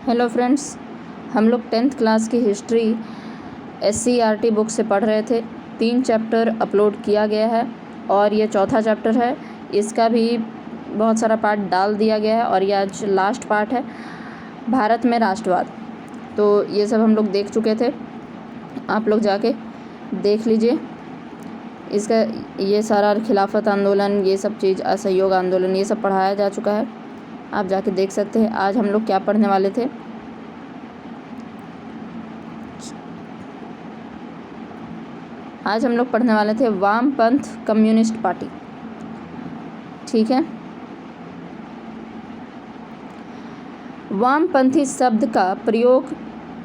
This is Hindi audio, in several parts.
हेलो फ्रेंड्स, हम लोग 10th क्लास की हिस्ट्री SCERT बुक से पढ़ रहे थे। 3 चैप्टर अपलोड किया गया है और ये चौथा चैप्टर है। इसका भी बहुत सारा पार्ट डाल दिया गया है और ये आज लास्ट पार्ट है, भारत में राष्ट्रवाद। तो ये सब हम लोग देख चुके थे, आप लोग जाके देख लीजिए। इसका ये सारा खिलाफत आंदोलन, ये सब चीज़, असहयोग आंदोलन, ये सब पढ़ाया जा चुका है, आप जाके देख सकते हैं। आज हम लोग क्या पढ़ने वाले थे, आज हम लोग पढ़ने वाले थे वामपंथ कम्युनिस्ट पार्टी। ठीक है, वामपंथी शब्द का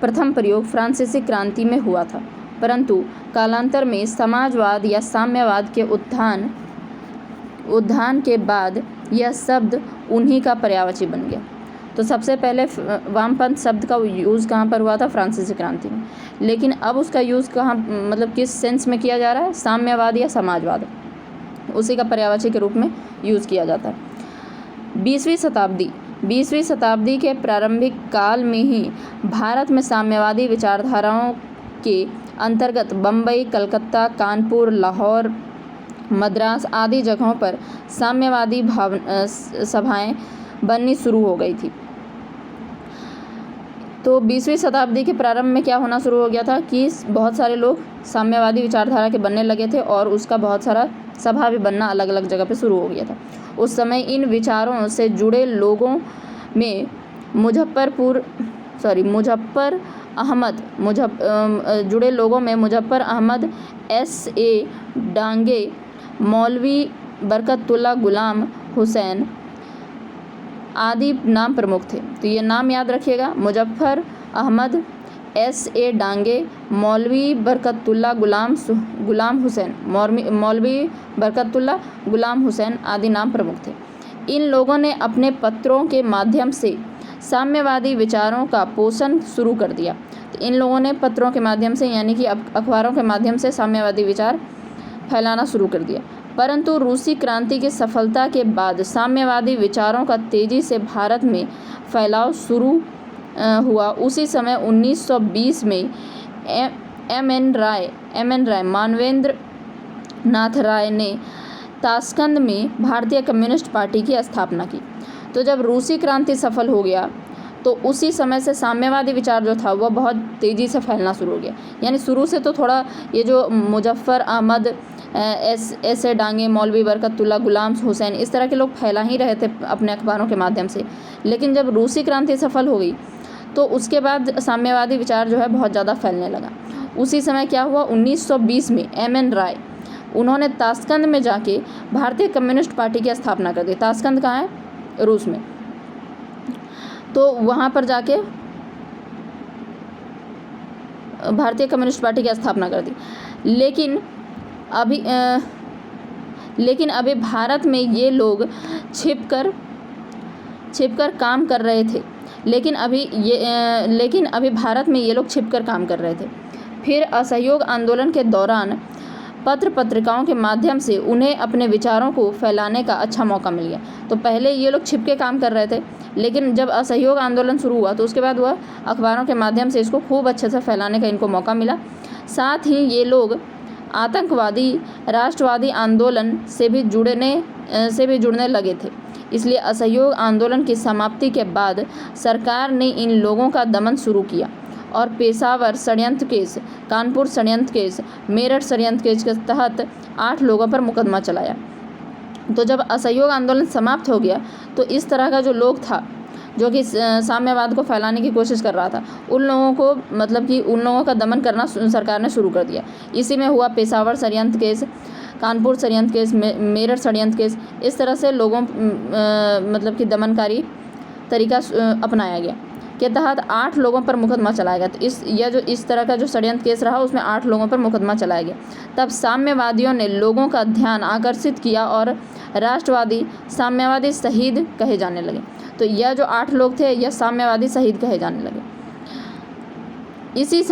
प्रथम प्रयोग फ्रांसीसी क्रांति में हुआ था, परंतु कालांतर में समाजवाद या साम्यवाद के उत्थान के बाद यह शब्द उन्हीं का पर्यायवाची बन गया। तो सबसे पहले वामपंथ शब्द का यूज़ कहाँ पर हुआ था? फ्रांसीसी क्रांति में। लेकिन अब उसका यूज़ कहाँ, मतलब किस सेंस में किया जा रहा है? साम्यवाद या समाजवाद, उसी का पर्यायवाची के रूप में यूज़ किया जाता है। 20वीं शताब्दी के प्रारंभिक काल में ही भारत में साम्यवादी विचारधाराओं के अंतर्गत बम्बई, कलकत्ता, कानपुर, लाहौर, मद्रास आदि जगहों पर साम्यवादी सभाएं बननी शुरू हो गई थी। तो 20वीं शताब्दी के प्रारंभ में क्या होना शुरू हो गया था कि बहुत सारे लोग साम्यवादी विचारधारा के बनने लगे थे और उसका बहुत सारा सभा भी बनना अलग अलग जगह पे शुरू हो गया था। उस समय इन विचारों से जुड़े लोगों में मुजफ्फर अहमद, S.A. डांगे, मौलवी बरकतुल्लाह, गुलाम हुसैन आदि नाम प्रमुख थे। तो ये नाम याद रखिएगा, मुजफ्फर अहमद, S.A. डांगे, मौलवी बरकतुल्लाह, गुलाम हुसैन, मौलवी बरकतुल्लाह, गुलाम हुसैन आदि नाम प्रमुख थे। इन लोगों ने अपने पत्रों के माध्यम से साम्यवादी विचारों का पोषण शुरू कर दिया। तो इन लोगों ने पत्रों के माध्यम से, यानी कि अखबारों के माध्यम से साम्यवादी विचार फैलाना शुरू कर दिया। परंतु रूसी क्रांति की सफलता के बाद साम्यवादी विचारों का तेजी से भारत में फैलाव शुरू हुआ। उसी समय 1920 में M.N. राय, मानवेंद्र नाथ राय ने ताशकंद में भारतीय कम्युनिस्ट पार्टी की स्थापना की। तो जब रूसी क्रांति सफल हो गया तो उसी समय से साम्यवादी विचार जो था वह बहुत तेज़ी से फैलना शुरू हो गया। यानी शुरू से तो थोड़ा ये जो मुजफ्फर अहमद, S.A. डांगे, मौलवी बरकतुल्लाह, गुलाम हुसैन, इस तरह के लोग फैला ही रहे थे अपने अखबारों के माध्यम से। लेकिन जब रूसी क्रांति सफल हो गई तो उसके बाद साम्यवादी विचार जो है बहुत ज़्यादा फैलने लगा। उसी समय क्या हुआ, 1920 में M.N. राय, उन्होंने ताशकंद में जाके भारतीय कम्युनिस्ट पार्टी की स्थापना कर दी। ताशकंद कहाँ है? रूस में। तो वहाँ पर जाके भारतीय कम्युनिस्ट पार्टी की स्थापना कर दी। लेकिन अभी भारत में ये लोग छिपकर काम कर रहे थे। लेकिन अभी भारत में ये लोग छिपकर काम कर रहे थे। फिर असहयोग आंदोलन के दौरान पत्र पत्रिकाओं के माध्यम से उन्हें अपने विचारों को फैलाने का अच्छा मौका मिल गया। तो पहले ये लोग छिपके काम कर रहे थे, लेकिन जब असहयोग आंदोलन शुरू हुआ तो उसके बाद वह अखबारों के माध्यम से इसको खूब अच्छे से फैलाने का इनको मौका मिला। साथ ही ये लोग आतंकवादी राष्ट्रवादी आंदोलन से भी जुड़ने लगे थे। इसलिए असहयोग आंदोलन की समाप्ति के बाद सरकार ने इन लोगों का दमन शुरू किया और पेशावर षड्यंत्र केस, कानपुर षड्यंत्र केस, मेरठ षड्यंत्र केस के तहत 8 लोगों पर मुकदमा चलाया। तो जब असहयोग आंदोलन समाप्त हो गया तो इस तरह का जो लोग था जो कि साम्यवाद को फैलाने की कोशिश कर रहा था, उन लोगों का दमन करना सरकार ने शुरू कर दिया। इसी में हुआ पेशावर षड्यंत्र केस, कानपुर षड्यंत्र केस, मेरठ षड्यंत्र केस। इस तरह से लोगों कि दमनकारी तरीका अपनाया गया के तहत 8 लोगों पर मुकदमा चलाया गया। तो इस तरह का जो षड्यंत्र केस रहा उसमें 8 लोगों पर मुकदमा चलाया गया। तब साम्यवादियों ने लोगों का ध्यान आकर्षित किया और राष्ट्रवादी साम्यवादी शहीद कहे जाने लगे। तो यह जो 8 लोग थे यह साम्यवादी शहीद कहे जाने लगे। इसी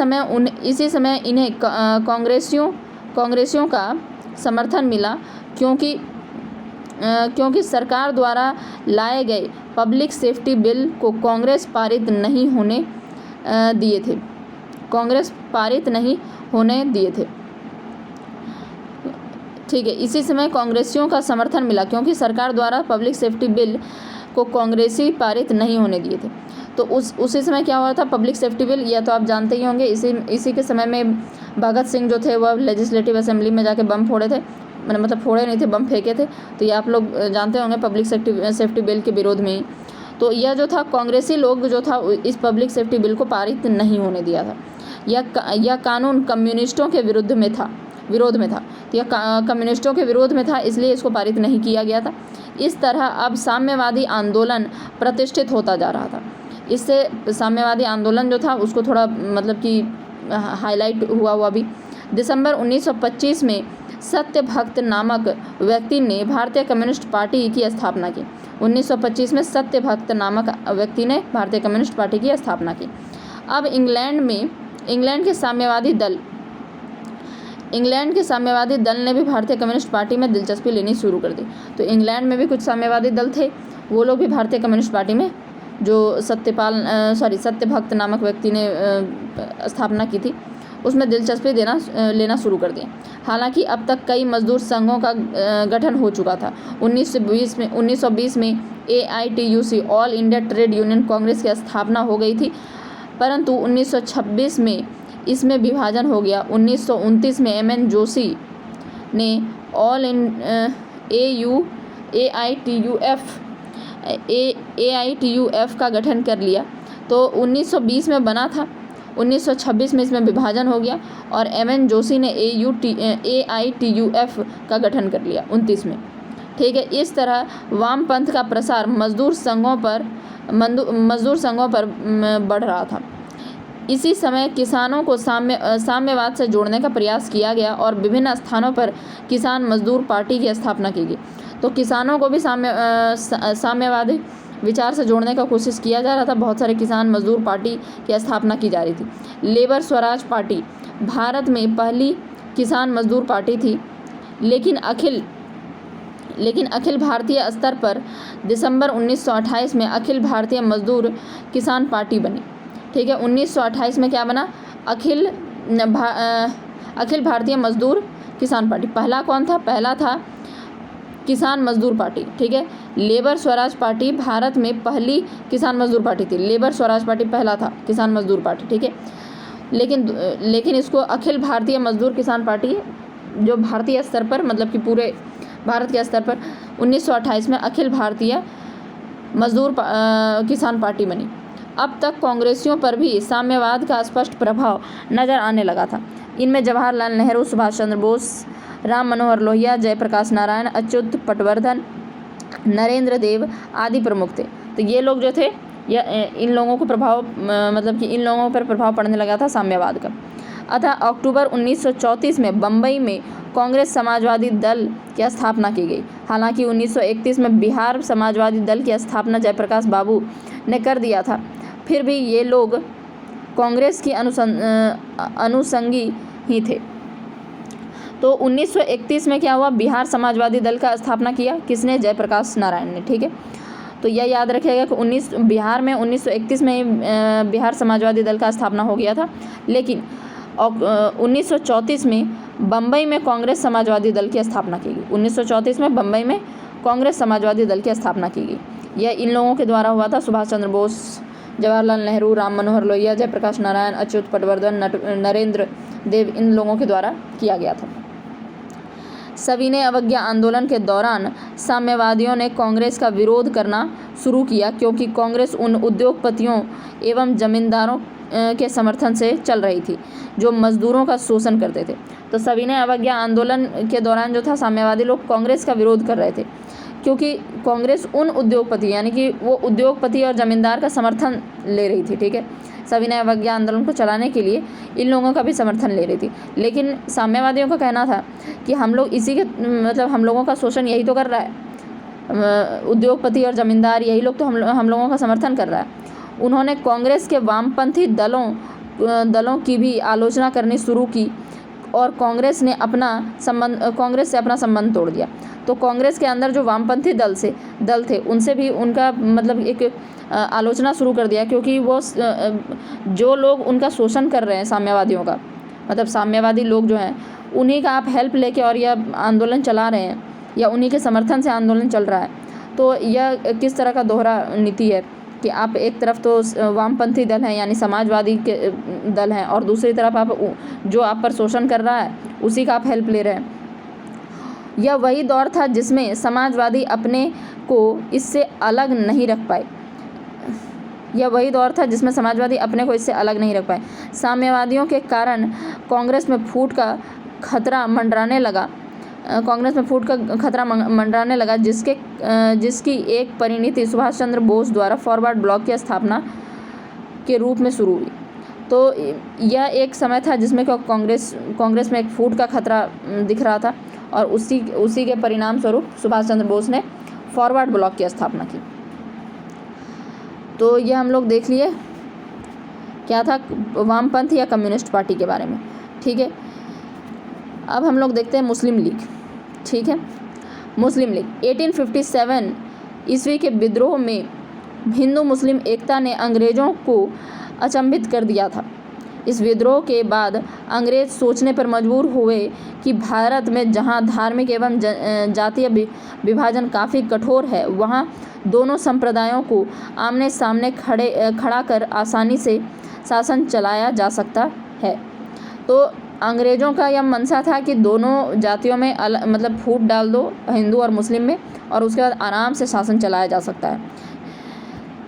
समय इन्हें कांग्रेसियों का समर्थन मिला, क्योंकि क्योंकि सरकार द्वारा लाए गए पब्लिक सेफ्टी बिल को कांग्रेस पारित नहीं होने दिए थे। कांग्रेस पारित नहीं होने दिए थे। ठीक है, इसी समय कांग्रेसियों का समर्थन मिला क्योंकि सरकार द्वारा पब्लिक सेफ्टी बिल को कांग्रेसी पारित नहीं होने दिए थे। तो उसी समय क्या हुआ था, पब्लिक सेफ्टी बिल, या तो आप जानते ही होंगे, इसी के समय में भगत सिंह जो थे वह लेजिस्लेटिव असेंबली में जाके बम फोड़े थे, मतलब फोड़े नहीं थे, बम फेंके थे। तो ये आप लोग जानते होंगे पब्लिक सेफ्टी बिल के विरोध में ही। तो यह जो था कांग्रेसी लोग जो था इस पब्लिक सेफ्टी बिल को पारित नहीं होने दिया था। यह कानून कम्युनिस्टों के विरोध में था। तो यह कम्युनिस्टों के विरोध में था, इसलिए इसको पारित नहीं किया गया था। इस तरह अब साम्यवादी आंदोलन प्रतिष्ठित होता जा रहा था। इससे साम्यवादी आंदोलन जो था उसको थोड़ा मतलब कि हाईलाइट हुआ भी। दिसंबर 1925 में सत्यभक्त नामक व्यक्ति ने भारतीय कम्युनिस्ट पार्टी की स्थापना की। 1925 में सत्यभक्त नामक व्यक्ति ने भारतीय कम्युनिस्ट पार्टी की स्थापना की। अब इंग्लैंड के साम्यवादी दल ने भी भारतीय कम्युनिस्ट पार्टी में दिलचस्पी लेनी शुरू कर दी। तो इंग्लैंड में भी कुछ साम्यवादी दल थे, वो लोग भी भारतीय कम्युनिस्ट पार्टी में, जो सत्यभक्त नामक व्यक्ति ने स्थापना की थी, उसमें दिलचस्पी लेना शुरू कर दिया। हालांकि अब तक कई मजदूर संघों का गठन हो चुका था। 1920 में AITUC all India trade union Congress की स्थापना हो गई थी, परंतु 1926 में इसमें विभाजन हो गया। 1929 में MN जोशी ने ऑल AITUF का गठन कर लिया। तो 1920 में बना था, 1926 में इसमें विभाजन हो गया और MN जोशी ने AITUF का गठन कर लिया 29 में। ठीक है, इस तरह वामपंथ का प्रसार मजदूर संघों पर बढ़ रहा था। इसी समय किसानों को साम्यवाद से जोड़ने का प्रयास किया गया और विभिन्न स्थानों पर किसान मजदूर पार्टी की स्थापना की गई। तो किसानों को भी साम्यवादी विचार से जोड़ने का कोशिश किया जा रहा था। बहुत सारे किसान मजदूर पार्टी की स्थापना की जा रही थी। लेबर स्वराज पार्टी भारत में पहली किसान मजदूर पार्टी थी, लेकिन अखिल भारतीय स्तर पर दिसंबर 1928 में अखिल भारतीय मजदूर किसान पार्टी बनी। ठीक है, 1928 में क्या बना, अखिल भारतीय मजदूर किसान पार्टी। पहला कौन था, पहला था किसान मजदूर पार्टी। ठीक है, लेबर स्वराज पार्टी भारत में पहली किसान मजदूर पार्टी थी। लेबर स्वराज पार्टी पहला था किसान मजदूर पार्टी। ठीक है, लेकिन इसको अखिल भारतीय मजदूर किसान पार्टी जो भारतीय स्तर पर, मतलब कि पूरे भारत के स्तर पर 1928 में अखिल भारतीय मजदूर किसान पार्टी बनी। अब तक कांग्रेसियों पर भी साम्यवाद का स्पष्ट प्रभाव नजर आने लगा था। इनमें जवाहरलाल नेहरू, सुभाष चंद्र बोस, राम मनोहर लोहिया, जयप्रकाश नारायण, अच्युत पटवर्धन, नरेंद्र देव आदि प्रमुख थे। तो ये लोग जो थे, इन लोगों को इन लोगों पर प्रभाव पड़ने लगा था साम्यवाद का। अतः अक्टूबर 1934 में बम्बई में कांग्रेस समाजवादी दल की स्थापना की गई। हालांकि 1931 में बिहार समाजवादी दल की स्थापना जयप्रकाश बाबू ने कर दिया था, फिर भी ये लोग कांग्रेस की अनुसंगी ही थे। तो 1931 में क्या हुआ, बिहार समाजवादी दल का स्थापना किया, किसने, जयप्रकाश नारायण ने। ठीक है, तो यह याद रखिएगा कि बिहार में 1931 में बिहार समाजवादी दल का स्थापना हो गया था, लेकिन 1934 में बम्बई में कांग्रेस समाजवादी दल की स्थापना की गई। 1934 में बम्बई में कांग्रेस समाजवादी दल की स्थापना की गई। यह इन लोगों के द्वारा हुआ था, सुभाष चंद्र बोस, जवाहरलाल नेहरू, राम मनोहर लोहिया, जयप्रकाश नारायण, अच्युत पटवर्धन, नरेंद्र देव, इन लोगों के द्वारा किया गया था। सविनय अवज्ञा आंदोलन के दौरान साम्यवादियों ने कांग्रेस का विरोध करना शुरू किया, क्योंकि कांग्रेस उन उद्योगपतियों एवं जमींदारों के समर्थन से चल रही थी जो मजदूरों का शोषण करते थे। तो सविनय अवज्ञा आंदोलन के दौरान जो था, साम्यवादी लोग कांग्रेस का विरोध कर रहे थे, क्योंकि कांग्रेस उन उद्योगपति, यानी कि वो उद्योगपति और जमींदार का समर्थन ले रही थी। ठीक है, सविनय अवज्ञा आंदोलन को चलाने के लिए इन लोगों का भी समर्थन ले रही थी। लेकिन साम्यवादियों का कहना था कि हम लोग हम लोगों का शोषण यही तो कर रहा है, उद्योगपति और जमींदार, यही लोग तो हम लोगों का समर्थन कर रहा है। उन्होंने कांग्रेस के वामपंथी दलों की भी आलोचना करनी शुरू की और कांग्रेस से अपना संबंध तोड़ दिया। तो कांग्रेस के अंदर जो वामपंथी दल थे उनसे भी उनका मतलब एक आलोचना शुरू कर दिया, क्योंकि वो जो लोग उनका शोषण कर रहे हैं साम्यवादियों का, मतलब साम्यवादी लोग जो हैं उन्हीं का आप हेल्प लेके और यह आंदोलन चला रहे हैं या उन्हीं के समर्थन से आंदोलन चल रहा है। तो यह किस तरह का दोहरा नीति है कि आप एक तरफ तो वामपंथी दल हैं यानी समाजवादी के दल हैं और दूसरी तरफ आप जो आप पर शोषण कर रहा है उसी का आप हेल्प ले रहे हैं। यह वही दौर था जिसमें समाजवादी अपने को इससे अलग नहीं रख पाए। साम्यवादियों के कारण कांग्रेस में फूट का खतरा मंडराने लगा, जिसकी एक परिणति सुभाष चंद्र बोस द्वारा फॉरवर्ड ब्लॉक की स्थापना के रूप में शुरू हुई। तो यह एक समय था जिसमें कांग्रेस में एक फूट का खतरा दिख रहा था और उसी के परिणाम स्वरूप सुभाष चंद्र बोस ने फॉरवर्ड ब्लॉक की स्थापना की। तो यह हम लोग देख लिए क्या था, वामपंथ या कम्युनिस्ट पार्टी के बारे में। ठीक है, अब हम लोग देखते हैं मुस्लिम लीग। ठीक है, मुस्लिम लीग 1857 ईस्वी के विद्रोह में हिंदू मुस्लिम एकता ने अंग्रेज़ों को अचंभित कर दिया था। इस विद्रोह के बाद अंग्रेज सोचने पर मजबूर हुए कि भारत में जहां धार्मिक एवं जातीय विभाजन काफ़ी कठोर है, वहां दोनों संप्रदायों को आमने सामने खड़ा कर आसानी से शासन चलाया जा सकता है। तो अंग्रेज़ों का यह मंशा था कि दोनों जातियों में मतलब फूट डाल दो, हिंदू और मुस्लिम में, और उसके बाद आराम से शासन चलाया जा सकता है।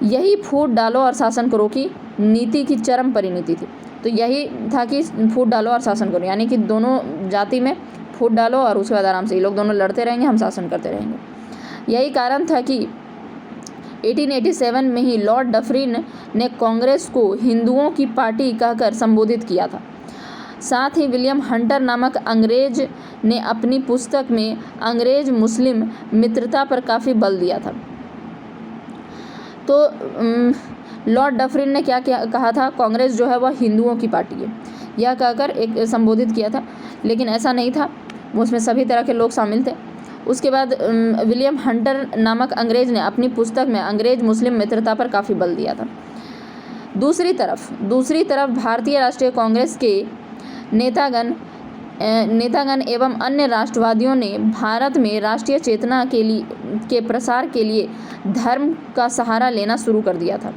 यही फूट डालो और शासन करो की नीति की चरम परिणति थी। तो यही था कि फूट डालो और शासन करो, यानी कि दोनों जाति में फूट डालो और उसके बाद आराम से ये लोग दोनों लड़ते रहेंगे, हम शासन करते रहेंगे। यही कारण था कि 1887 में ही लॉर्ड डफरिन ने कांग्रेस को हिंदुओं की पार्टी कहकर संबोधित किया था। साथ ही विलियम हंटर नामक अंग्रेज ने अपनी पुस्तक में अंग्रेज मुस्लिम मित्रता पर काफ़ी बल दिया था। तो लॉर्ड डफरिन ने क्या कहा था, कांग्रेस जो है वह हिंदुओं की पार्टी है, यह कहकर एक संबोधित किया था, लेकिन ऐसा नहीं था, उसमें सभी तरह के लोग शामिल थे। उसके बाद विलियम हंटर नामक अंग्रेज ने अपनी पुस्तक में अंग्रेज मुस्लिम मित्रता पर काफ़ी बल दिया था। दूसरी तरफ भारतीय राष्ट्रीय कांग्रेस के नेतागण एवं अन्य राष्ट्रवादियों ने भारत में राष्ट्रीय चेतना के प्रसार के लिए धर्म का सहारा लेना शुरू कर दिया था।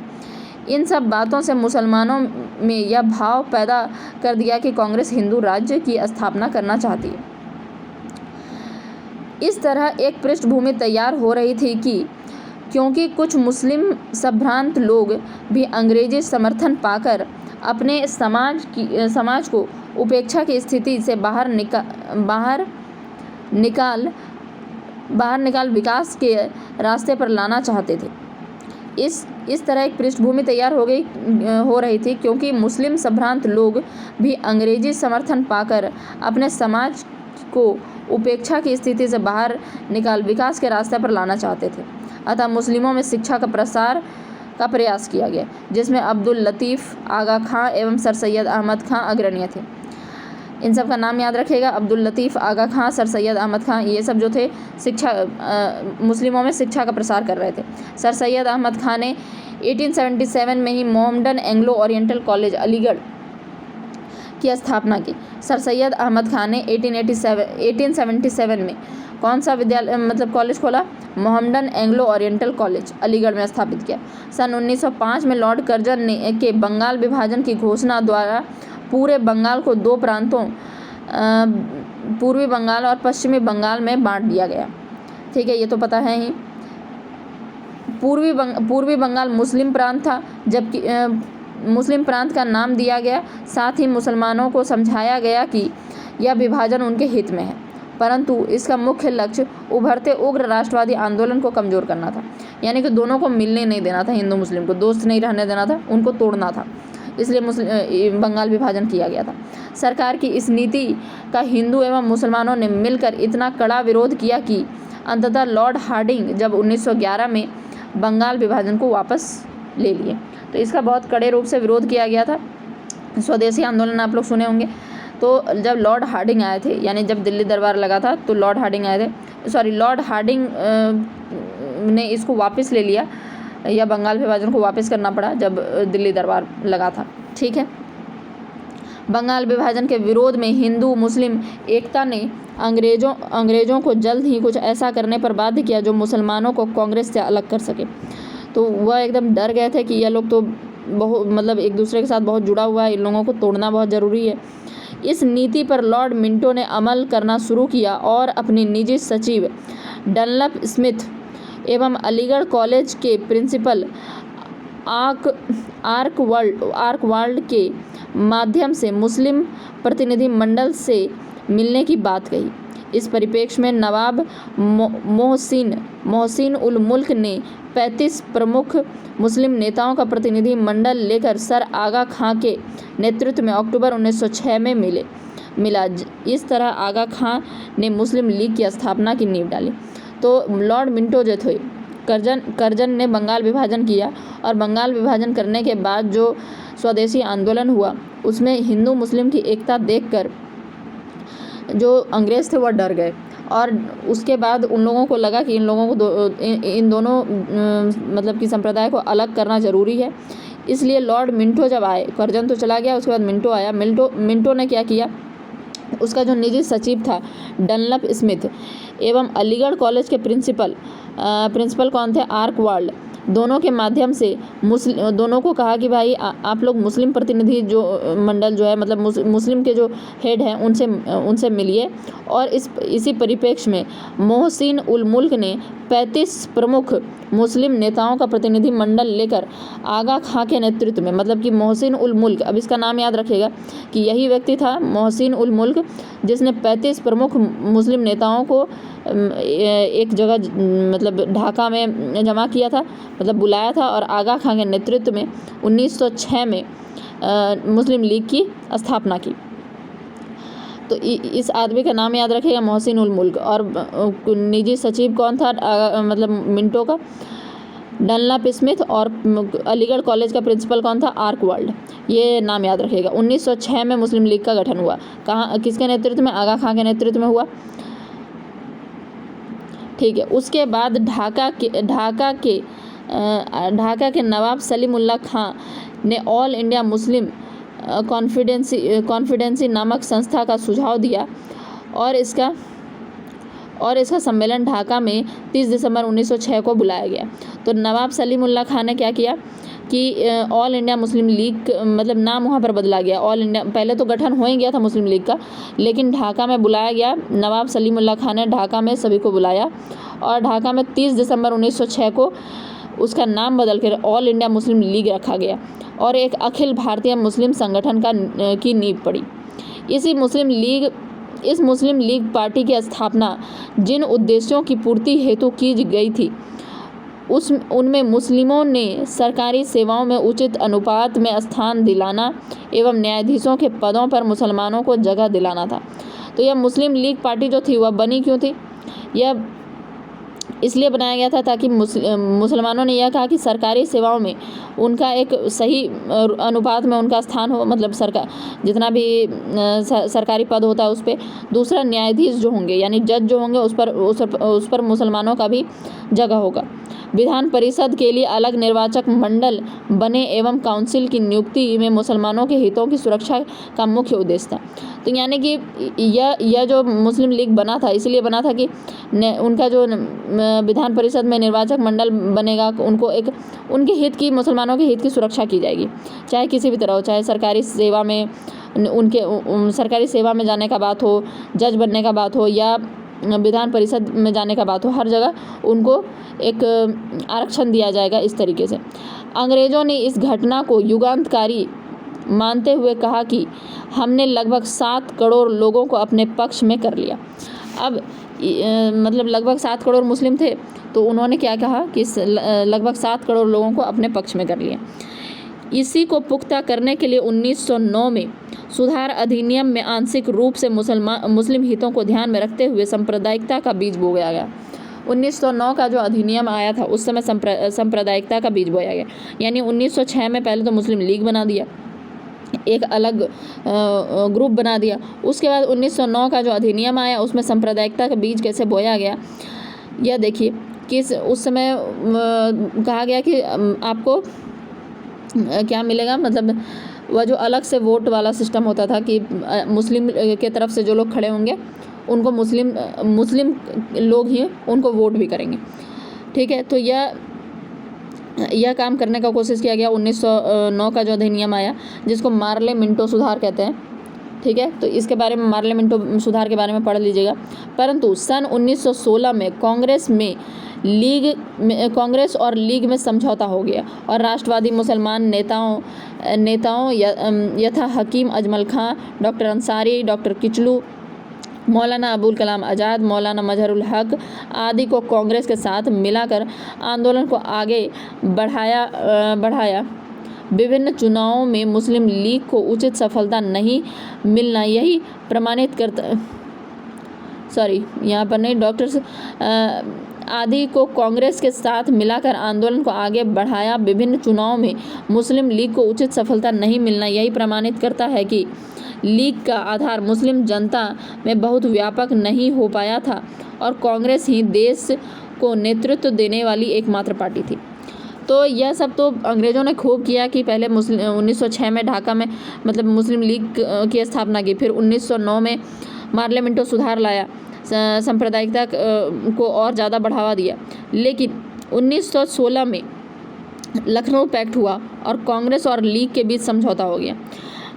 इन सब बातों से मुसलमानों में यह भाव पैदा कर दिया कि कांग्रेस हिंदू राज्य की स्थापना करना चाहती है। इस तरह एक पृष्ठभूमि तैयार हो रही थी कि क्योंकि कुछ मुस्लिम संभ्रांत लोग भी अंग्रेजी समर्थन पाकर अपने समाज को उपेक्षा की स्थिति से बाहर निकाल विकास के रास्ते पर लाना चाहते थे। इस तरह एक पृष्ठभूमि तैयार हो रही थी क्योंकि मुस्लिम संभ्रांत लोग भी अंग्रेजी समर्थन पाकर अपने समाज को उपेक्षा की स्थिति से बाहर निकाल विकास के रास्ते पर लाना चाहते थे। अतः मुस्लिमों में शिक्षा का प्रसार का प्रयास किया गया, जिसमें अब्दुल लतीफ़, आगा खां एवं सर सैयद अहमद खां अग्रणीय थे। इन सब का नाम याद रखिएगा, अब्दुल लतीफ़, आगा खां, सर सैयद अहमद खां, ये सब जो थे मुस्लिमों में शिक्षा का प्रसार कर रहे थे। सर सैयद अहमद खां ने 1877 में ही Mohammedan Anglo Oriental college Aligarh की स्थापना की। सर सैयद अहमद खान ने 1877 में कौन सा कॉलेज खोला? Mohammedan Anglo Oriental college Aligarh में स्थापित किया। सन 1905 में लॉर्ड कर्जन के बंगाल विभाजन की घोषणा द्वारा पूरे बंगाल को दो प्रांतों पूर्वी बंगाल और पश्चिमी बंगाल में बांट दिया गया। ठीक है, ये तो पता है ही। पूर्वी बंगाल मुस्लिम प्रांत था, जबकि मुस्लिम प्रांत का नाम दिया गया। साथ ही मुसलमानों को समझाया गया कि यह विभाजन उनके हित में है, परंतु इसका मुख्य लक्ष्य उभरते उग्र राष्ट्रवादी आंदोलन को कमज़ोर करना था। यानी कि दोनों को मिलने नहीं देना था, हिंदू मुस्लिम को दोस्त नहीं रहने देना था, उनको तोड़ना था, इसलिए बंगाल विभाजन किया गया था। सरकार की इस नीति का हिंदू एवं मुसलमानों ने मिलकर इतना कड़ा विरोध किया कि अंततः लॉर्ड हार्डिंग जब 1911 में बंगाल विभाजन को वापस ले लिए। तो इसका बहुत कड़े रूप से विरोध किया गया था। स्वदेशी आंदोलन आप लोग सुने होंगे। तो जब लॉर्ड हार्डिंग आए थे, यानी जब दिल्ली दरबार लगा था तो लॉर्ड हार्डिंग आए थे, लॉर्ड हार्डिंग ने इसको वापस ले लिया, या बंगाल विभाजन को वापस करना पड़ा जब दिल्ली दरबार लगा था। ठीक है। बंगाल विभाजन के विरोध में हिंदू मुस्लिम एकता ने अंग्रेज़ों को जल्द ही कुछ ऐसा करने पर बाध्य किया जो मुसलमानों को कांग्रेस से अलग कर सके। तो वह एकदम डर गए थे कि यह लोग तो बहुत मतलब एक दूसरे के साथ बहुत जुड़ा हुआ है, इन लोगों को तोड़ना बहुत ज़रूरी है। इस नीति पर लॉर्ड मिंटो ने अमल करना शुरू किया और अपनी निजी सचिव डनलप स्मिथ एवं अलीगढ़ कॉलेज के प्रिंसिपल आर्कवाल्ड के माध्यम से मुस्लिम प्रतिनिधि मंडल से मिलने की बात कही। इस परिप्रेक्ष्य में नवाब मोहसिन उल मुल्क ने 35 प्रमुख मुस्लिम नेताओं का प्रतिनिधि मंडल लेकर सर आगा खां के नेतृत्व में अक्टूबर 1906 में मिला। इस तरह आगा खां ने मुस्लिम लीग की स्थापना की नींव डाली। तो लॉर्ड मिंटो जो थे, करजन ने बंगाल विभाजन किया, और बंगाल विभाजन करने के बाद जो स्वदेशी आंदोलन हुआ उसमें हिंदू मुस्लिम की एकता देखकर जो अंग्रेज़ थे वह डर गए, और उसके बाद उन लोगों को लगा कि इन लोगों को इन दोनों मतलब कि संप्रदाय को अलग करना ज़रूरी है। इसलिए लॉर्ड मिंटो जब आए, करजन तो चला गया, उसके बाद मिंटो आया। मिंटो ने क्या किया, उसका जो निजी सचिव था डनलप स्मिथ एवं अलीगढ़ कॉलेज के प्रिंसिपल कौन थे, आर्कवाल्ड, दोनों के माध्यम से दोनों को कहा कि भाई आप लोग मुस्लिम प्रतिनिधि जो मंडल जो है, मतलब मुस्लिम के जो हेड हैं उनसे मिलिए। और इसी परिप्रेक्ष्य में मोहसिन उल मुल्क ने 35 प्रमुख मुस्लिम नेताओं का प्रतिनिधि मंडल लेकर आगा खां के नेतृत्व में, मतलब कि मोहसिन उल मुल्क, अब इसका नाम याद रखिएगा कि यही व्यक्ति था मोहसिन उल मुल्क जिसने 35 प्रमुख मुस्लिम नेताओं को एक जगह मतलब ढाका में जमा किया था, मतलब बुलाया था, और आगा खां के नेतृत्व में 1906 में मुस्लिम लीग की स्थापना की। तो इस आदमी का नाम याद रखिएगा, मोहसिन उल मुल्क। और निजी सचिव कौन था, मतलब मिंटो का, डनलप स्मिथ, और अलीगढ़ कॉलेज का प्रिंसिपल कौन था, आर्कवाल्ड। ये नाम याद रखिएगा। 1906 में मुस्लिम लीग का गठन हुआ। कहाँ, किसके नेतृत्व में, आगा खां के नेतृत्व में हुआ। ठीक है। उसके बाद ढाका के नवाब सलीमुल्लाह खां ने ऑल इंडिया मुस्लिम कॉन्फिडेंसी नामक संस्था का सुझाव दिया, और इसका सम्मेलन ढाका में 30 दिसंबर 1906 को बुलाया गया। तो नवाब सलीमुल्लाह खां ने क्या किया कि ऑल इंडिया मुस्लिम लीग, मतलब नाम वहाँ पर बदला गया, ऑल इंडिया, पहले तो गठन हो ही गया था मुस्लिम लीग का, लेकिन ढाका में बुलाया गया। नवाब सलीमुल्लाह खां ने ढाका में सभी को बुलाया, और ढाका में 30 दिसंबर 1906 को उसका नाम बदल कर ऑल इंडिया मुस्लिम लीग रखा गया, और एक अखिल भारतीय मुस्लिम संगठन की नींव पड़ी। इस मुस्लिम लीग पार्टी की स्थापना जिन उद्देश्यों की पूर्ति हेतु की गई थी उनमें मुस्लिमों ने सरकारी सेवाओं में उचित अनुपात में स्थान दिलाना एवं न्यायाधीशों के पदों पर मुसलमानों को जगह दिलाना था। तो यह मुस्लिम लीग पार्टी जो थी वह बनी क्यों थी, यह इसलिए बनाया गया था ताकि मुसलमानों ने यह कहा कि सरकारी सेवाओं में उनका एक सही अनुपात में उनका स्थान हो, मतलब सरकार जितना भी सरकारी पद होता है उस पर। दूसरा, न्यायाधीश जो होंगे यानी जज जो होंगे उस पर मुसलमानों का भी जगह होगा। विधान परिषद के लिए अलग निर्वाचक मंडल बने एवं काउंसिल की नियुक्ति में मुसलमानों के हितों की सुरक्षा का मुख्य उद्देश्य था। तो यानी कि यह जो मुस्लिम लीग बना था इसलिए बना था कि उनका जो विधान परिषद में निर्वाचक मंडल बनेगा, उनको एक उनके हित की, मुसलमानों के हित की सुरक्षा की जाएगी, चाहे किसी भी तरह हो, चाहे सरकारी सेवा में सरकारी सेवा में जाने का बात हो, जज बनने का बात हो, या विधान परिषद में जाने का बात हो, हर जगह उनको एक आरक्षण दिया जाएगा। इस तरीके से अंग्रेज़ों ने इस घटना को युगांतकारी मानते हुए कहा कि हमने लगभग 7 करोड़ लोगों को अपने पक्ष में कर लिया। अब मतलब लगभग 7 करोड़ मुस्लिम थे, तो उन्होंने क्या कहा कि लगभग 7 करोड़ लोगों को अपने पक्ष में कर लिया। इसी को पुख्ता करने के लिए 1909 में सुधार अधिनियम में आंशिक रूप से मुस्लिम हितों को ध्यान में रखते हुए सांप्रदायिकता का बीज बोया गया। 1909 का जो अधिनियम आया था उस समय सांप्रदायिकता का बीज बोया गया, यानी 1906 में पहले तो मुस्लिम लीग बना दिया, एक अलग ग्रुप बना दिया। उसके बाद 1909 का जो अधिनियम आया उसमें सांप्रदायिकता का बीज कैसे बोया गया, यह देखिए कि उस समय कहा गया कि आपको क्या मिलेगा, मतलब वह जो अलग से वोट वाला सिस्टम होता था कि मुस्लिम के तरफ से जो लोग खड़े होंगे उनको मुस्लिम लोग ही उनको वोट भी करेंगे, ठीक है। तो यह काम करने का कोशिश किया गया। 1909 का जो अधिनियम आया जिसको मार्ले मिंटो सुधार कहते हैं, ठीक है। तो इसके बारे में मार्ले मिंटो सुधार के बारे में पढ़ लीजिएगा। परंतु सन 1916 में कांग्रेस और लीग में समझौता हो गया और राष्ट्रवादी मुसलमान नेताओं यथा हकीम अजमल खां, डॉक्टर अंसारी, डॉक्टर किचलू, मौलाना अबुल कलाम आज़ाद, मौलाना मजहरुल हक आदि को कांग्रेस के साथ मिलाकर आंदोलन को आगे बढ़ाया। विभिन्न चुनावों में मुस्लिम लीग को उचित सफलता नहीं मिलना यही प्रमाणित करता, यहाँ पर नहीं, डॉक्टर आदि को कांग्रेस के साथ मिलाकर आंदोलन को आगे बढ़ाया। विभिन्न चुनावों में मुस्लिम लीग को उचित सफलता नहीं मिलना यही प्रमाणित करता है कि लीग का आधार मुस्लिम जनता में बहुत व्यापक नहीं हो पाया था और कांग्रेस ही देश को नेतृत्व देने वाली एकमात्र पार्टी थी। तो यह सब तो अंग्रेज़ों ने खूब किया कि पहले 1906 में ढाका में मतलब मुस्लिम लीग की स्थापना की, फिर 1909 में मार्ले मिंटो सुधार लाया, सांप्रदायिकता को और ज़्यादा बढ़ावा दिया। लेकिन 1916 में लखनऊ पैक्ट हुआ और कांग्रेस और लीग के बीच समझौता हो गया,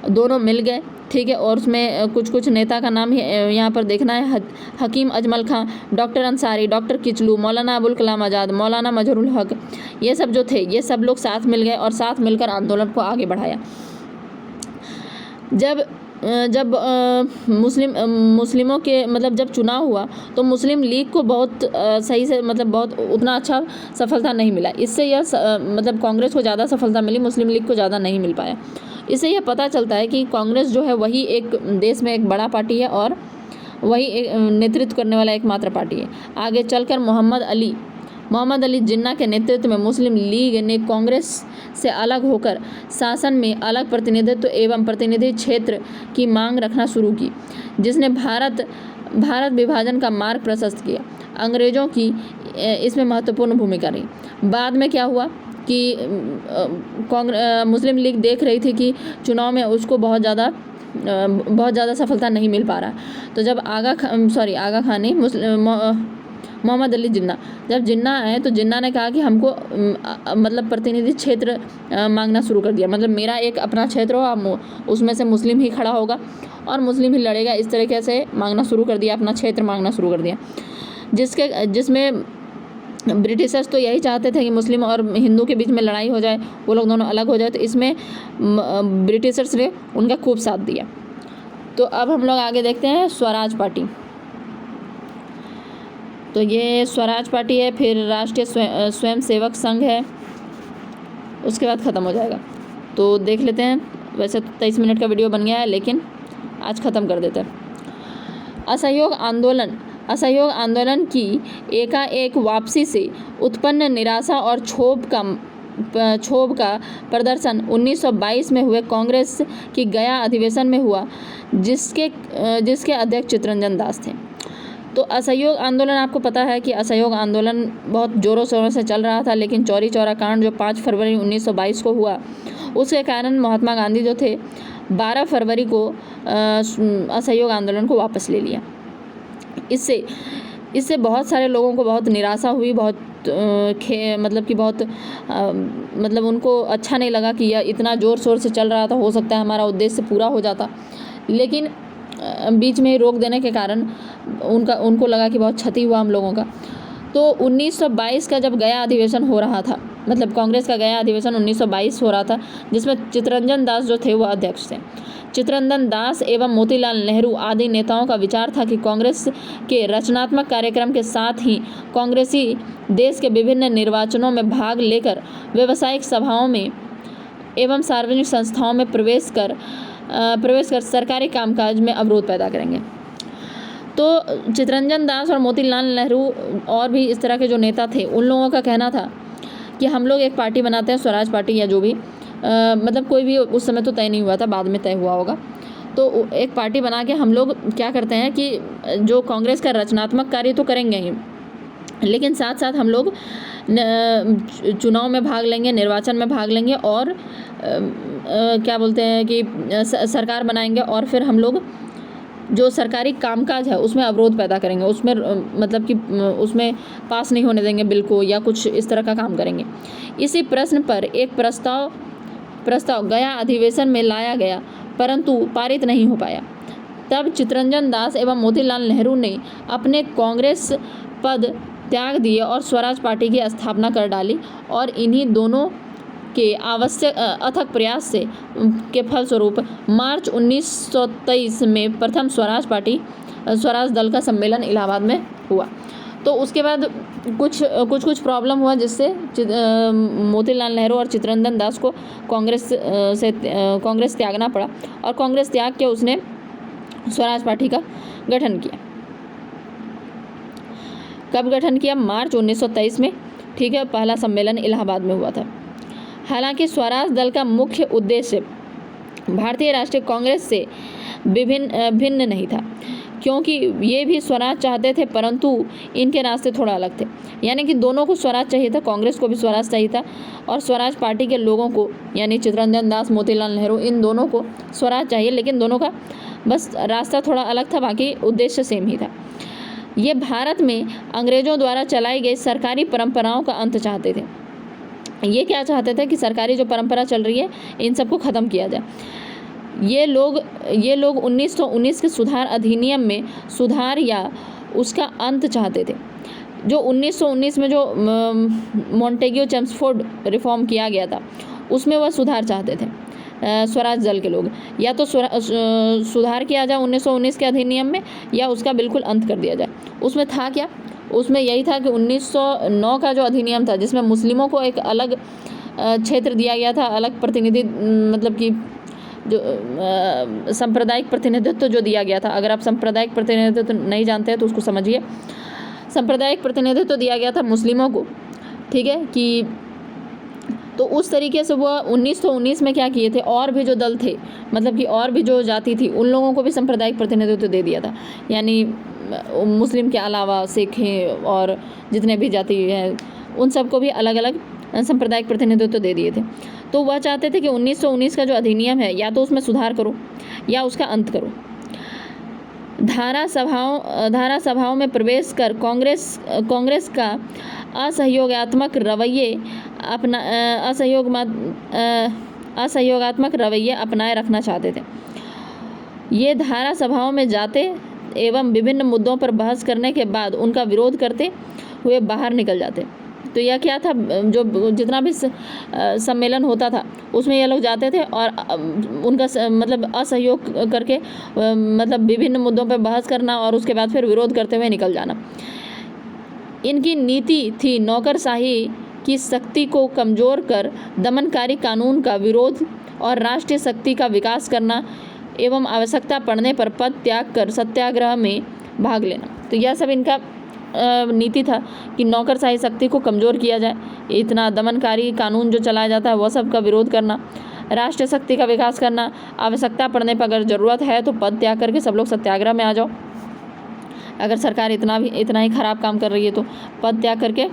दोनों मिल गए, ठीक है। और उसमें कुछ नेता का नाम यहाँ पर देखना है, हकीम अजमल खां, डॉक्टर अंसारी, डॉक्टर किचलू, मौलाना अबुल कलाम आज़ाद, मौलाना मजहरुल हक, ये सब जो थे ये सब लोग साथ मिल गए और साथ मिलकर आंदोलन को आगे बढ़ाया। जब मुस्लिमों के मतलब जब चुनाव हुआ तो मुस्लिम लीग को बहुत सही से मतलब बहुत उतना अच्छा सफलता नहीं मिला। इससे यह मतलब कांग्रेस को ज़्यादा सफलता मिली, मुस्लिम लीग को ज़्यादा नहीं मिल पाया। इससे यह पता चलता है कि कांग्रेस जो है वही एक देश में एक बड़ा पार्टी है और वही एक नेतृत्व करने वाला एकमात्र पार्टी है। आगे चलकर मोहम्मद अली जिन्ना के नेतृत्व में मुस्लिम लीग ने कांग्रेस से अलग होकर शासन में अलग प्रतिनिधित्व एवं प्रतिनिधि क्षेत्र की मांग रखना शुरू की, जिसने भारत विभाजन का मार्ग प्रशस्त किया। अंग्रेज़ों की इसमें महत्वपूर्ण भूमिका रही। बाद में क्या हुआ कि मुस्लिम लीग देख रही थी कि चुनाव में उसको बहुत ज़्यादा सफलता नहीं मिल पा रहा। तो जब मोहम्मद अली जिन्ना जब जिन्ना आए तो जिन्ना ने कहा कि हमको मतलब प्रतिनिधि क्षेत्र मांगना शुरू कर दिया, मतलब मेरा एक अपना क्षेत्र हो, उसमें से मुस्लिम ही खड़ा होगा और मुस्लिम ही लड़ेगा, इस तरीके से मांगना शुरू कर दिया, अपना क्षेत्र मांगना शुरू कर दिया। जिसमें ब्रिटिशर्स तो यही चाहते थे कि मुस्लिम और हिंदू के बीच में लड़ाई हो जाए, वो लोग दोनों अलग हो जाए, तो इसमें ब्रिटिशर्स ने उनका खूब साथ दिया। तो अब हम लोग आगे देखते हैं स्वराज पार्टी। तो ये स्वराज पार्टी है, फिर राष्ट्रीय स्वयंसेवक संघ है, उसके बाद ख़त्म हो जाएगा। तो देख लेते हैं, वैसे तो 23 मिनट का वीडियो बन गया है लेकिन आज ख़त्म कर देते हैं। असहयोग आंदोलन की एकाएक वापसी से उत्पन्न निराशा और क्षोभ का प्रदर्शन 1922 में हुए कांग्रेस की गया अधिवेशन में हुआ, जिसके अध्यक्ष चित्तरंजन दास थे। तो असहयोग आंदोलन, आपको पता है कि असहयोग आंदोलन बहुत ज़ोरों शोरों से चल रहा था, लेकिन चौरी चौरा कांड जो 5 फरवरी 1922 को हुआ, उसके कारण महात्मा गांधी जो थे 12 फरवरी को असहयोग आंदोलन को वापस ले लिया। इससे बहुत सारे लोगों को बहुत निराशा हुई, मतलब उनको अच्छा नहीं लगा कि यह इतना ज़ोर शोर से चल रहा था, हो सकता है हमारा उद्देश्य पूरा हो जाता, लेकिन बीच में रोक देने के कारण उनको लगा कि बहुत क्षति हुआ हम लोगों का। तो 1922 का जब गया अधिवेशन हो रहा था, मतलब कांग्रेस का गया अधिवेशन 1922 हो रहा था, जिसमें चित्तरंजन दास जो थे वो अध्यक्ष थे। चित्तरंजन दास एवं मोतीलाल नेहरू आदि नेताओं का विचार था कि कांग्रेस के रचनात्मक कार्यक्रम के साथ ही कांग्रेसी देश के विभिन्न निर्वाचनों में भाग लेकर व्यावसायिक सभाओं में एवं सार्वजनिक संस्थाओं में प्रवेश कर सरकारी कामकाज में अवरोध पैदा करेंगे। तो चित्तरंजन दास और मोतीलाल नेहरू और भी इस तरह के जो नेता थे, उन लोगों का कहना था कि हम लोग एक पार्टी बनाते हैं, स्वराज पार्टी या जो भी, मतलब कोई भी उस समय तो तय नहीं हुआ था, बाद में तय हुआ होगा। तो एक पार्टी बना के हम लोग क्या करते हैं कि जो कांग्रेस का रचनात्मक कार्य तो करेंगे ही, लेकिन साथ साथ हम लोग चुनाव में भाग लेंगे, निर्वाचन में भाग लेंगे और क्या बोलते हैं कि सरकार बनाएंगे, और फिर हम लोग जो सरकारी कामकाज है उसमें अवरोध पैदा करेंगे, उसमें मतलब कि उसमें पास नहीं होने देंगे बिल को, या कुछ इस तरह का काम करेंगे। इसी प्रश्न पर एक प्रस्ताव गया अधिवेशन में लाया गया, परंतु पारित नहीं हो पाया। तब चित्तरंजन दास एवं मोतीलाल नेहरू ने अपने कांग्रेस पद त्याग दिए और स्वराज पार्टी की स्थापना कर डाली, और इन्हीं दोनों के आवश्यक अथक प्रयास से के फलस्वरूप मार्च 1923 में प्रथम स्वराज दल का सम्मेलन इलाहाबाद में हुआ। तो उसके बाद कुछ प्रॉब्लम हुआ, जिससे मोतीलाल नेहरू और चित्तरंजन दास को कांग्रेस त्यागना पड़ा, और कांग्रेस त्याग के उसने स्वराज पार्टी का गठन किया। कब गठन किया? मार्च 1923 में, ठीक है। पहला सम्मेलन इलाहाबाद में हुआ था। हालांकि स्वराज दल का मुख्य उद्देश्य भारतीय राष्ट्रीय कांग्रेस से भिन्न नहीं था, क्योंकि ये भी स्वराज चाहते थे, परंतु इनके रास्ते थोड़ा अलग थे। यानी कि दोनों को स्वराज चाहिए था, कांग्रेस को भी स्वराज चाहिए था, और स्वराज पार्टी के लोगों को, यानी चित्तरंजन दास, मोतीलाल नेहरू, इन दोनों को स्वराज चाहिए, लेकिन दोनों का बस रास्ता थोड़ा अलग था, बाकी उद्देश्य सेम ही था। ये भारत में अंग्रेजों द्वारा चलाई गई सरकारी परंपराओं का अंत चाहते थे। ये क्या चाहते थे कि सरकारी जो परंपरा चल रही है इन सबको ख़त्म किया जाए। ये लोग 1919 के सुधार अधिनियम में सुधार या उसका अंत चाहते थे। जो 1919 में जो मॉन्टेग्यू चेम्सफोर्ड रिफॉर्म किया गया था, उसमें वह सुधार चाहते थे स्वराज दल के लोग। या तो सुधार किया जाए 1919 के अधिनियम में, या उसका बिल्कुल अंत कर दिया जाए। उसमें था क्या? उसमें यही था कि 1909 का जो अधिनियम था, जिसमें मुस्लिमों को एक अलग क्षेत्र दिया गया था, अलग प्रतिनिधि, मतलब कि जो सांप्रदायिक प्रतिनिधित्व जो दिया गया था। अगर आप सांप्रदायिक प्रतिनिधित्व नहीं जानते हैं तो उसको समझिए। सांप्रदायिक प्रतिनिधित्व दिया गया था मुस्लिमों को, ठीक है। कि तो उस तरीके से वह 1919 में क्या किए थे, और भी जो दल थे, मतलब कि और भी जो जाति थी, उन लोगों को भी सांप्रदायिक प्रतिनिधित्व दे दिया था। यानी मुस्लिम के अलावा सिख हैं और जितने भी जाति हैं, उन सबको भी अलग अलग सांप्रदायिक प्रतिनिधित्व दे दिए थे। तो वह चाहते थे कि 1919 का जो अधिनियम है, या तो उसमें सुधार करो या उसका अंत करो। धारा सभाओं में प्रवेश कर कांग्रेस का असहयोगात्मक रवैये अपनाए रखना चाहते थे। ये धारा सभाओं में जाते एवं विभिन्न मुद्दों पर बहस करने के बाद उनका विरोध करते हुए बाहर निकल जाते। तो यह क्या था, जो जितना भी सम्मेलन होता था उसमें ये लोग जाते थे और उनका मतलब असहयोग करके मतलब विभिन्न मुद्दों पर बहस करना और उसके बाद फिर विरोध करते हुए निकल जाना। इनकी नीति थी नौकरशाही की शक्ति को कमज़ोर कर दमनकारी कानून का विरोध और राष्ट्रीय शक्ति का विकास करना एवं आवश्यकता पड़ने पर पद त्याग कर सत्याग्रह में भाग लेना। तो यह सब इनका नीति था कि नौकरशाही शक्ति को कमज़ोर किया जाए, इतना दमनकारी कानून जो चलाया जाता है वह सब का विरोध करना, राष्ट्रीय शक्ति का विकास करना, आवश्यकता पड़ने पर अगर ज़रूरत है तो पद त्याग करके सब लोग सत्याग्रह में आ जाओ। अगर सरकार इतना ही ख़राब काम कर रही है तो पद त्याग करके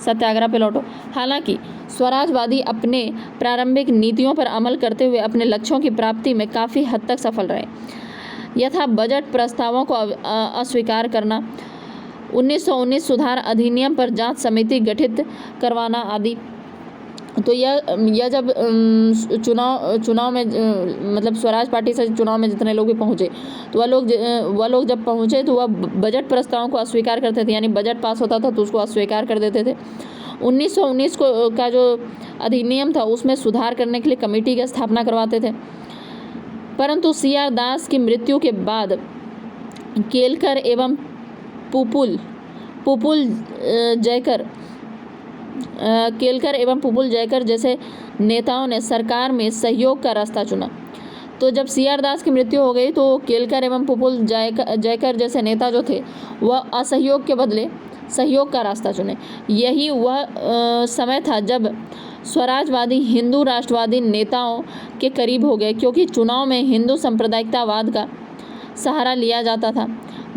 सत्याग्रह पे लौटो। हालांकि स्वराजवादी अपने प्रारंभिक नीतियों पर अमल करते हुए अपने लक्ष्यों की प्राप्ति में काफ़ी हद तक सफल रहे। यथा बजट प्रस्तावों को अस्वीकार करना, 1919 सुधार अधिनियम पर जांच समिति गठित करवाना आदि। तो यह जब चुनाव में मतलब स्वराज पार्टी से चुनाव में जितने लोग भी पहुँचे तो वह लोग जब पहुँचे तो वह बजट प्रस्तावों को अस्वीकार करते थे, यानी बजट पास होता था तो उसको अस्वीकार कर देते थे। 1919 का जो अधिनियम था उसमें सुधार करने के लिए कमेटी की स्थापना करवाते थे, परंतु CR दास की मृत्यु के बाद केलकर एवं पुपुल जयकर जैसे नेताओं ने सरकार में सहयोग का रास्ता चुना। तो जब CR दास की मृत्यु हो गई तो केलकर एवं पुपुल जयकर जैसे नेता जो थे वह असहयोग के बदले सहयोग का रास्ता चुने। यही वह समय था जब स्वराजवादी हिंदू राष्ट्रवादी नेताओं के करीब हो गए, क्योंकि चुनाव में हिंदू सांप्रदायिकतावाद का सहारा लिया जाता था।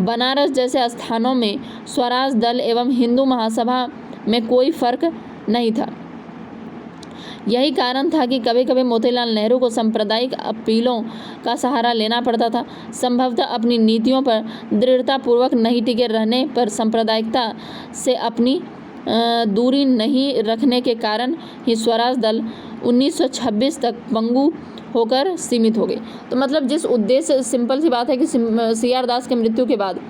बनारस जैसे स्थानों में स्वराज दल एवं हिंदू महासभा में कोई फर्क नहीं था। यही कारण था कि कभी कभी मोतीलाल नेहरू को सांप्रदायिक अपीलों का सहारा लेना पड़ता था। संभवतः अपनी नीतियों पर दृढ़तापूर्वक नहीं टिके रहने पर सांप्रदायिकता से अपनी दूरी नहीं रखने के कारण ही स्वराज दल 1926 तक पंगु होकर सीमित हो गए। तो मतलब जिस उद्देश्य, सिंपल सी बात है कि CR दास की मृत्यु के बाद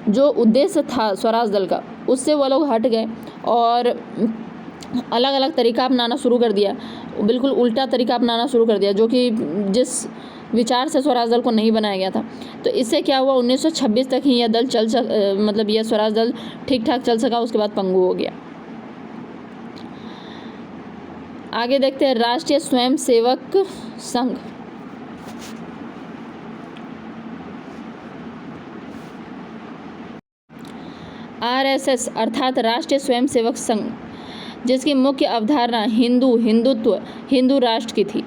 जो उद्देश्य था स्वराज दल का, उससे वो लोग हट गए और अलग अलग तरीका अपनाना शुरू कर दिया, बिल्कुल उल्टा तरीका अपनाना शुरू कर दिया, जो कि जिस विचार से स्वराज दल को नहीं बनाया गया था। तो इससे क्या हुआ, 1926 तक ही यह दल मतलब यह स्वराज दल ठीक ठाक चल सका, उसके बाद पंगु हो गया। आगे देखते हैं राष्ट्रीय स्वयंसेवक संघ। RSS अर्थात राष्ट्रीय स्वयंसेवक संघ, जिसकी मुख्य अवधारणा हिंदुत्व, हिंदू राष्ट्र की थी।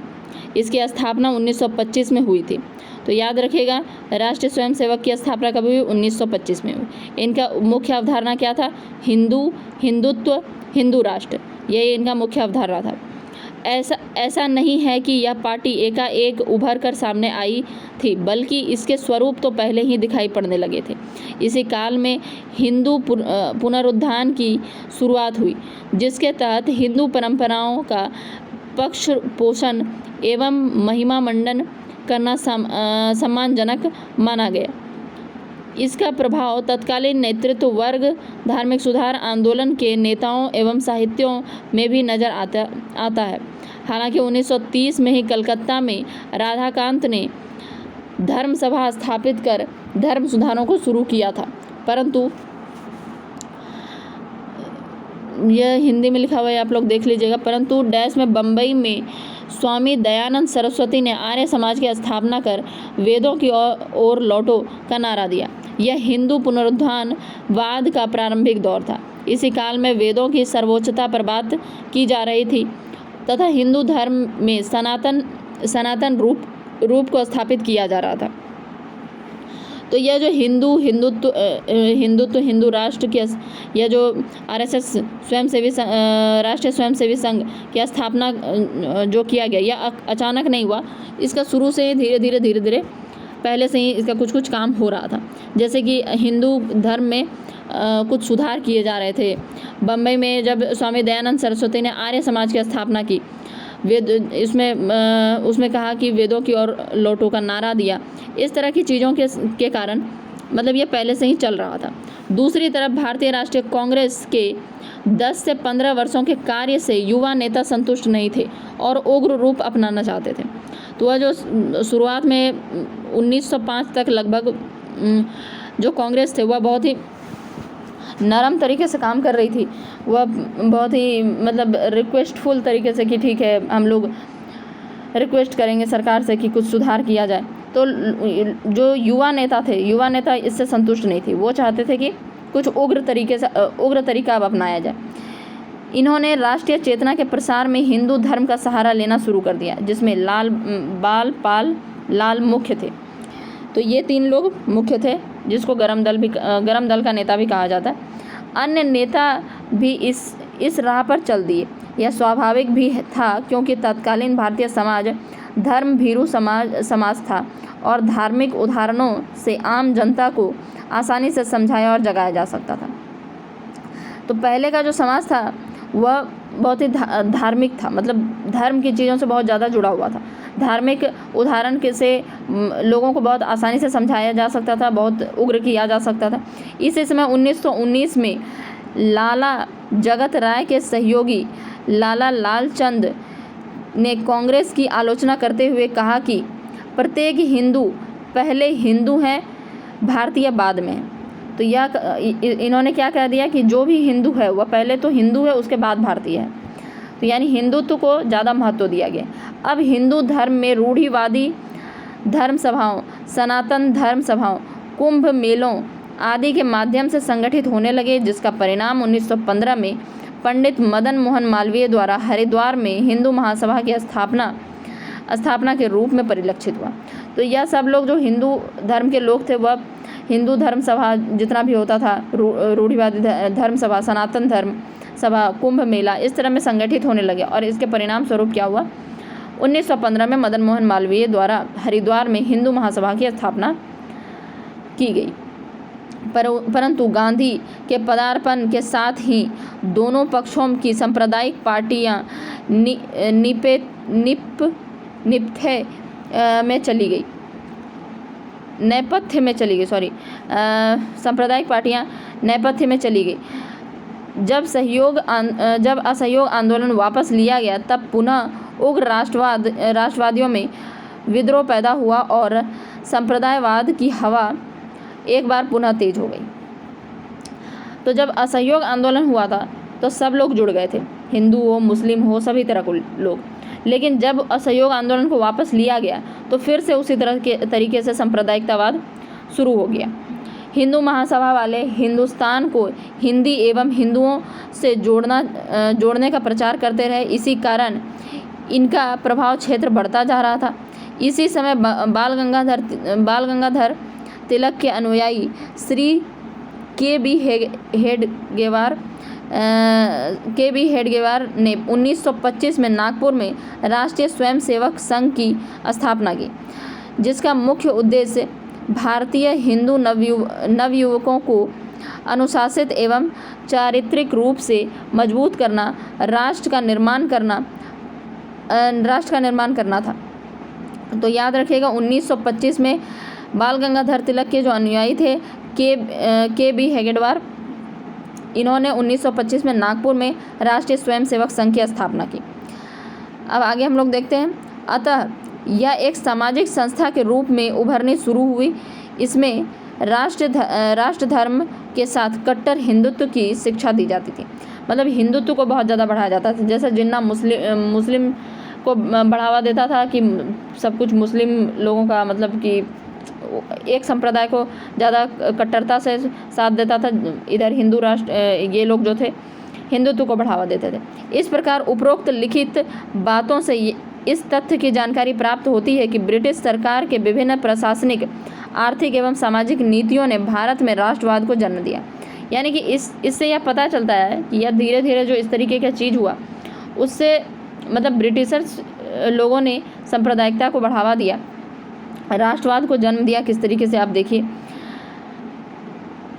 इसकी स्थापना 1925 में हुई थी। तो याद रखिएगा, राष्ट्रीय स्वयंसेवक की स्थापना कब हुई, 1925 में हुई। इनका मुख्य अवधारणा क्या था, हिंदुत्व, हिंदू राष्ट्र, यही इनका मुख्य अवधारणा था। ऐसा नहीं है कि यह पार्टी एकाएक उभर कर सामने आई थी, बल्कि इसके स्वरूप तो पहले ही दिखाई पड़ने लगे थे। इसी काल में हिंदू पुनरुत्थान की शुरुआत हुई, जिसके तहत हिंदू परंपराओं का पक्ष पोषण एवं महिमा मंडन करना सम्मानजनक माना गया। इसका प्रभाव तत्कालीन नेतृत्व वर्ग, धार्मिक सुधार आंदोलन के नेताओं एवं साहित्यों में भी नजर आता है। हालांकि 1930 में ही कलकत्ता में राधाकांत ने धर्म सभा स्थापित कर धर्म सुधारों को शुरू किया था, परंतु यह हिंदी में लिखा हुआ है, आप लोग देख लीजिएगा। परंतु डैश में बम्बई में स्वामी दयानंद सरस्वती ने आर्य समाज की स्थापना कर वेदों की ओर लौटो का नारा दिया। यह हिंदू पुनरुत्थान वाद का प्रारंभिक दौर था। इसी काल में वेदों की सर्वोच्चता पर बात की जा रही थी तथा हिंदू धर्म में सनातन रूप को स्थापित किया जा रहा था। तो यह जो हिंदुत्व हिंदू राष्ट्र की, यह जो RSS राष्ट्रीय स्वयंसेवी संघ की स्थापना जो किया गया, यह अचानक नहीं हुआ। इसका शुरू से ही धीरे धीरे पहले से ही इसका कुछ काम हो रहा था। जैसे कि हिंदू धर्म में कुछ सुधार किए जा रहे थे। बम्बई में जब स्वामी दयानंद सरस्वती ने आर्य समाज की स्थापना की, उसमें कहा कि वेदों की ओर लौटो का नारा दिया। इस तरह की चीज़ों के कारण मतलब ये पहले से ही चल रहा था। दूसरी तरफ भारतीय राष्ट्रीय कांग्रेस के 10 से 15 वर्षों के कार्य से युवा नेता संतुष्ट नहीं थे और उग्र रूप अपनाना चाहते थे। तो वह जो शुरुआत में 1905 तक लगभग जो कांग्रेस थे वह बहुत ही नरम तरीके से काम कर रही थी। वह बहुत ही मतलब रिक्वेस्टफुल तरीके से कि ठीक है, हम लोग रिक्वेस्ट करेंगे सरकार से कि कुछ सुधार किया जाए। तो जो युवा नेता इससे संतुष्ट नहीं थे। वो चाहते थे कि कुछ उग्र तरीका अब अपनाया जाए। इन्होंने राष्ट्रीय चेतना के प्रसार में हिंदू धर्म का सहारा लेना शुरू कर दिया, जिसमें लाल मुख्य थे। तो ये 3 लोग मुख्य थे, जिसको गरम दल का नेता भी कहा जाता है। अन्य नेता भी इस राह पर चल दिए। यह स्वाभाविक भी था, क्योंकि तत्कालीन भारतीय समाज धर्म भीरू समाज था और धार्मिक उदाहरणों से आम जनता को आसानी से समझाया और जगाया जा सकता था। तो पहले का जो समाज था वह बहुत ही धार्मिक था, मतलब धर्म की चीज़ों से बहुत ज़्यादा जुड़ा हुआ था। धार्मिक उदाहरण से लोगों को बहुत आसानी से समझाया जा सकता था, बहुत उग्र किया जा सकता था। इसी समय 1919 में लाला जगत राय के सहयोगी लाला लालचंद ने कांग्रेस की आलोचना करते हुए कहा कि प्रत्येक हिंदू पहले हिंदू है, भारतीय बाद में। तो इन्होंने क्या कह दिया कि जो भी हिंदू है वह पहले तो हिंदू है, उसके बाद भारतीय है। तो यानी हिंदुत्व को ज़्यादा महत्व दिया गया। अब हिंदू धर्म में रूढ़िवादी धर्म सभाओं, सनातन धर्म सभाओं, कुंभ मेलों आदि के माध्यम से संगठित होने लगे, जिसका परिणाम 1915 में पंडित मदन मोहन मालवीय द्वारा हरिद्वार में हिंदू महासभा की स्थापना के रूप में परिलक्षित हुआ। तो यह सब लोग जो हिंदू धर्म के लोग थे वह हिंदू धर्म सभा जितना भी होता था, रूढ़िवादी धर्म सभा, सनातन धर्म सभा, कुंभ मेला, इस तरह में संगठित होने लगे। और इसके परिणाम स्वरूप क्या हुआ, 1915 में मदन मोहन मालवीय द्वारा हरिद्वार में हिंदू महासभा की स्थापना की गई। परंतु गांधी के पदार्पण के साथ ही दोनों पक्षों की सांप्रदायिक पार्टियां सांप्रदायिक पार्टियां नेपथ्य में चली गई। जब असहयोग आंदोलन वापस लिया गया तब पुनः उग्र राष्ट्रवादियों में विद्रोह पैदा हुआ और संप्रदायवाद की हवा एक बार पुनः तेज हो गई। तो जब असहयोग आंदोलन हुआ था तो सब लोग जुड़ गए थे, हिंदू हो, मुस्लिम हो, सभी तरह के लोग। लेकिन जब असहयोग आंदोलन को वापस लिया गया तो फिर से उसी तरीके से सांप्रदायिकतावाद शुरू हो गया। हिंदू महासभा वाले हिंदुस्तान को हिंदी एवं हिंदुओं से जोड़ने का प्रचार करते रहे। इसी कारण इनका प्रभाव क्षेत्र बढ़ता जा रहा था। इसी समय बाल गंगाधर तिलक के अनुयायी श्री के बी हेडगेवार ने 1925 में नागपुर में राष्ट्रीय स्वयंसेवक संघ की स्थापना की, जिसका मुख्य उद्देश्य भारतीय हिंदू नवयुवकों को अनुशासित एवं चारित्रिक रूप से मजबूत करना, राष्ट्र का निर्माण करना था। तो याद रखिएगा 1925 में बाल गंगाधर तिलक के जो अनुयायी थे के बी हेडगेवार, इन्होंने 1925 में नागपुर में राष्ट्रीय स्वयंसेवक संघ की स्थापना की। अब आगे हम लोग देखते हैं। अतः यह एक सामाजिक संस्था के रूप में उभरनी शुरू हुई। इसमें राष्ट्र धर्म के साथ कट्टर हिंदुत्व की शिक्षा दी जाती थी। मतलब हिंदुत्व को बहुत ज़्यादा बढ़ाया जाता था। जैसे जिन्ना मुस्लिम को बढ़ावा देता था कि सब कुछ मुस्लिम लोगों का, मतलब कि एक संप्रदाय को ज़्यादा कट्टरता से साथ देता था, इधर हिंदू राष्ट्र ये लोग जो थे हिंदुत्व को बढ़ावा देते थे। इस प्रकार उपरोक्त लिखित बातों से इस तथ्य की जानकारी प्राप्त होती है कि ब्रिटिश सरकार के विभिन्न प्रशासनिक, आर्थिक एवं सामाजिक नीतियों ने भारत में राष्ट्रवाद को जन्म दिया। यानी कि इससे यह पता चलता है कि यह धीरे धीरे जो इस तरीके का चीज़ हुआ उससे मतलब ब्रिटिशर्स लोगों ने सांप्रदायिकता को बढ़ावा दिया, राष्ट्रवाद को जन्म दिया। किस तरीके से आप देखिए,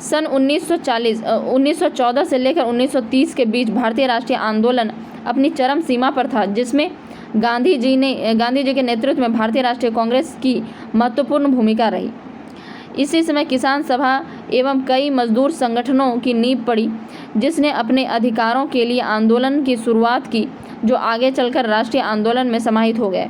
सन 1914 से लेकर 1930 के बीच भारतीय राष्ट्रीय आंदोलन अपनी चरम सीमा पर था, जिसमें गांधी जी के नेतृत्व में भारतीय राष्ट्रीय कांग्रेस की महत्वपूर्ण भूमिका रही। इसी समय किसान सभा एवं कई मजदूर संगठनों की नींव पड़ी, जिसने अपने अधिकारों के लिए आंदोलन की शुरुआत की, जो आगे चलकर राष्ट्रीय आंदोलन में समाहित हो गए।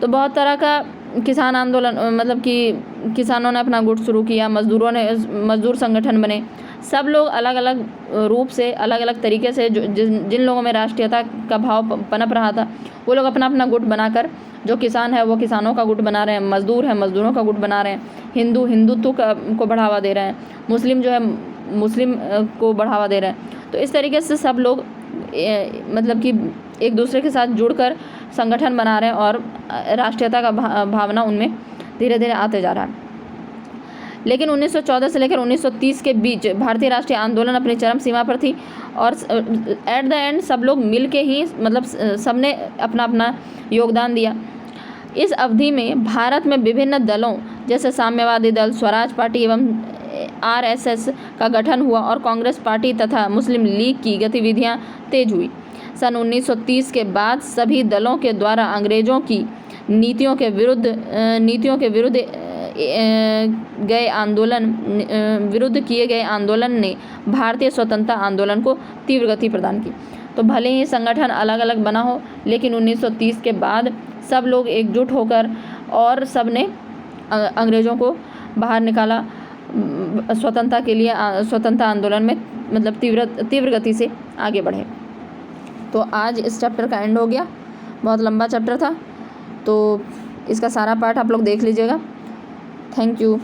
तो बहुत तरह का किसान आंदोलन, मतलब कि किसानों ने अपना गुट शुरू किया, मजदूर संगठन बने, सब लोग अलग अलग रूप से, अलग अलग तरीके से जिन लोगों में राष्ट्रीयता का भाव पनप रहा था वो लोग अपना अपना गुट बनाकर, जो किसान है वो किसानों का गुट बना रहे हैं, मजदूर है मजदूरों का गुट बना रहे हैं, हिंदुत्व को बढ़ावा दे रहे हैं, मुस्लिम जो है मुस्लिम को बढ़ावा दे रहे हैं। तो इस तरीके से सब लोग मतलब कि एक दूसरे के साथ जुड़कर संगठन बना रहे हैं और राष्ट्रीयता का भावना उनमें धीरे धीरे आते जा रहा है। लेकिन 1914 से लेकर 1930 के बीच भारतीय राष्ट्रीय आंदोलन अपनी चरम सीमा पर थी और एट द एंड सब लोग मिल के ही, मतलब सबने अपना अपना योगदान दिया। इस अवधि में भारत में विभिन्न दलों जैसे साम्यवादी दल, स्वराज पार्टी एवं RSS का गठन हुआ और कांग्रेस पार्टी तथा मुस्लिम लीग की गतिविधियां तेज हुई। सन 1930 के बाद सभी दलों के द्वारा अंग्रेजों की नीतियों के विरुद्ध किए गए आंदोलन ने भारतीय स्वतंत्रता आंदोलन को तीव्र गति प्रदान की। तो भले ही संगठन अलग अलग बना हो, लेकिन 1930 के बाद सब लोग एकजुट होकर और सब ने अंग्रेज़ों को बाहर निकाला, स्वतंत्रता के लिए स्वतंत्रता आंदोलन में मतलब तीव्र गति से आगे बढ़े। तो आज इस चैप्टर का एंड हो गया, बहुत लंबा चैप्टर था, तो इसका सारा पार्ट आप लोग देख लीजिएगा। Thank you.